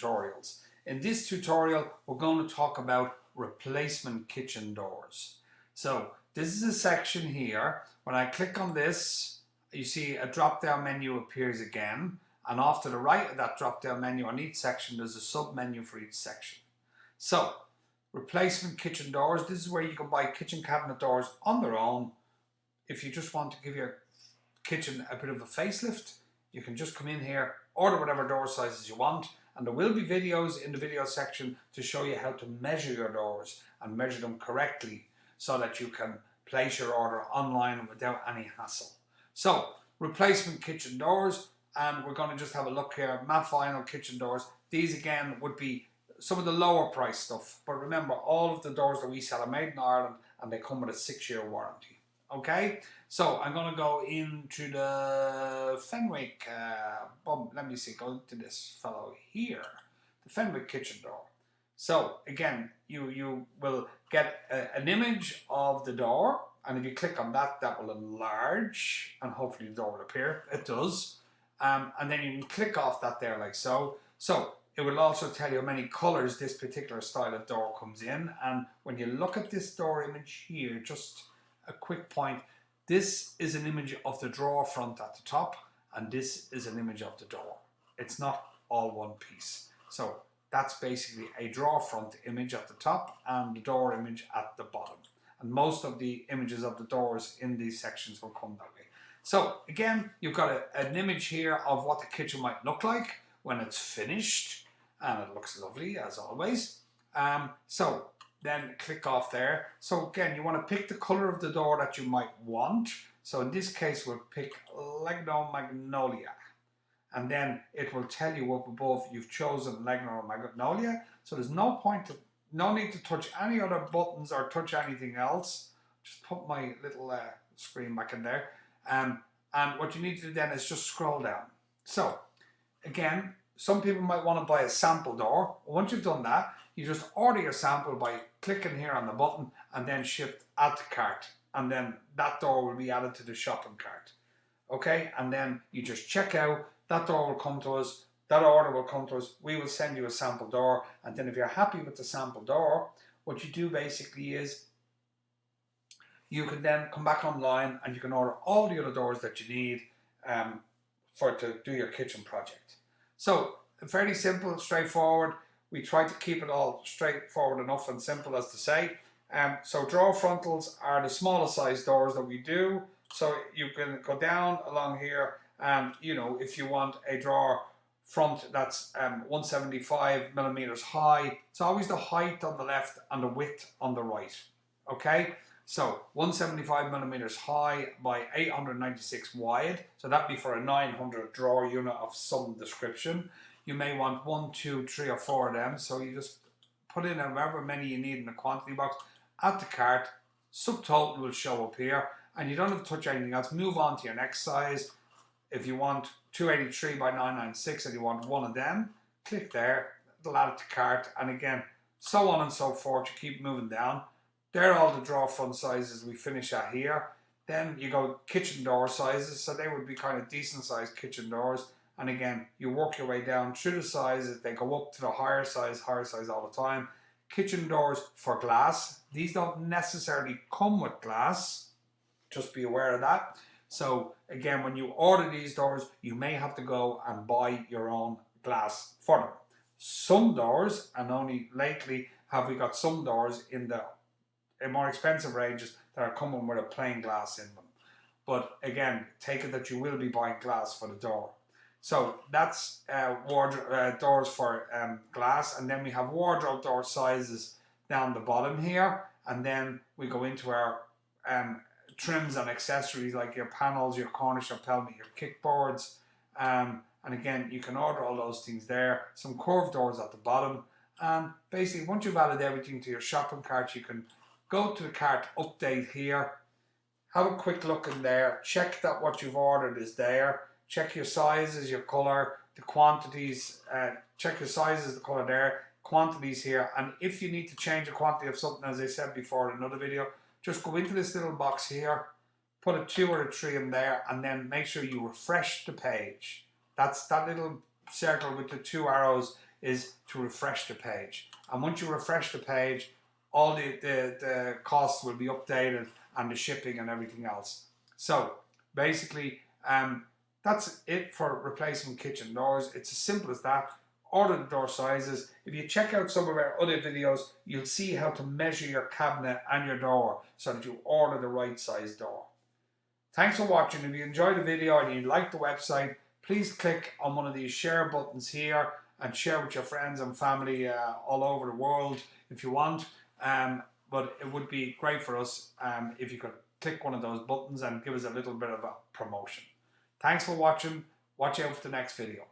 tutorials. In this tutorial, we're going to talk about replacement kitchen doors. So this is a section here. When I click on this, you see a drop-down menu appears again, and off to the right of that drop-down menu on each section, there's a sub-menu for each section. So, replacement kitchen doors, this is where you can buy kitchen cabinet doors on their own. If you just want to give your kitchen a bit of a facelift, you can just come in here, order whatever door sizes you want, and there will be videos in the video section to show you how to measure your doors and measure them correctly so that you can place your order online without any hassle. So, replacement kitchen doors, and we're going to just have a look here. Matte vinyl kitchen doors. These again would be some of the lower price stuff, but remember, all of the doors that we sell are made in Ireland and they come with a 6-year warranty. Okay, so I'm going to go into the Fenwick, let me see, go to this fellow here, the Fenwick kitchen door. So again, you will get an image of the door, and if you click on that, that will enlarge, and hopefully the door will appear. It does. And then you can click off that there like so. So it will also tell you how many colors this particular style of door comes in. And when you look at this door image here, just a quick point, this is an image of the drawer front at the top, and this is an image of the door. It's not all one piece. So that's basically a drawer front image at the top and the door image at the bottom. And most of the images of the doors in these sections will come that way. So again, you've got an image here of what the kitchen might look like when it's finished, and it looks lovely as always. So then click off there. So again, you want to pick the color of the door that you might want. So in this case, we'll pick Legno Magnolia, and then it will tell you up above you've chosen Legno Magnolia. So there's no need to touch any other buttons or touch anything else. Just put my little screen back in there. And what you need to do then is just scroll down. So again, some people might want to buy a sample door. Once you've done that, you just order your sample by clicking here on the button and then shift add to cart, and then that door will be added to the shopping cart. Okay, and then you just check out, that door will come to us, that order will come to us, we will send you a sample door, and then if you're happy with the sample door, what you do basically is you can then come back online and you can order all the other doors that you need to do your kitchen project. So fairly simple, straightforward. We try to keep it all straightforward enough and simple as to say. So drawer frontals are the smallest size doors that we do. So you can go down along here, and you know, if you want a drawer front that's 175 millimeters high, it's always the height on the left and the width on the right. Okay, so 175 millimeters high by 896 wide. So that'd be for a 900 drawer unit of some description. You may want 1, 2, 3 or 4 of them. So you just put in however many you need in the quantity box, add to cart, subtotal will show up here, and you don't have to touch anything else. Move on to your next size. If you want 283 by 996 and you want one of them, click there, it'll add it to cart, and again, so on and so forth. You keep moving down. They're all the drawer front sizes we finish at here. Then you go kitchen door sizes, so they would be kind of decent sized kitchen doors. And again, you work your way down through the sizes. They go up to the higher size all the time. Kitchen doors for glass. These don't necessarily come with glass. Just be aware of that. So again, when you order these doors, you may have to go and buy your own glass for them. Some doors, and only lately have we got some doors in the more expensive ranges that are coming with a plain glass in them. But again, take it that you will be buying glass for the door. So that's doors for glass, and then we have wardrobe door sizes down the bottom here, and then we go into our trims and accessories like your panels, your cornice, your pelmet, your kickboards, and again you can order all those things there. Some curved doors at the bottom, and basically once you've added everything to your shopping cart, you can go to the cart update here, have a quick look in there, check that what you've ordered is there, check your sizes, your colour, the quantities, check your sizes, the colour there, quantities here, and if you need to change the quantity of something, as I said before in another video, just go into this little box here, put a 2 or a 3 in there, and then make sure you refresh the page. That's that little circle with the 2 arrows is to refresh the page. And once you refresh the page, all the costs will be updated and the shipping and everything else. So basically, that's it for replacement kitchen doors. It's as simple as that. Order the door sizes. If you check out some of our other videos, you'll see how to measure your cabinet and your door so that you order the right size door. Thanks for watching. If you enjoyed the video and you like the website, please click on one of these share buttons here and share with your friends and family all over the world if you want. But it would be great for us if you could click one of those buttons and give us a little bit of a promotion. Thanks for watching. Watch out for the next video.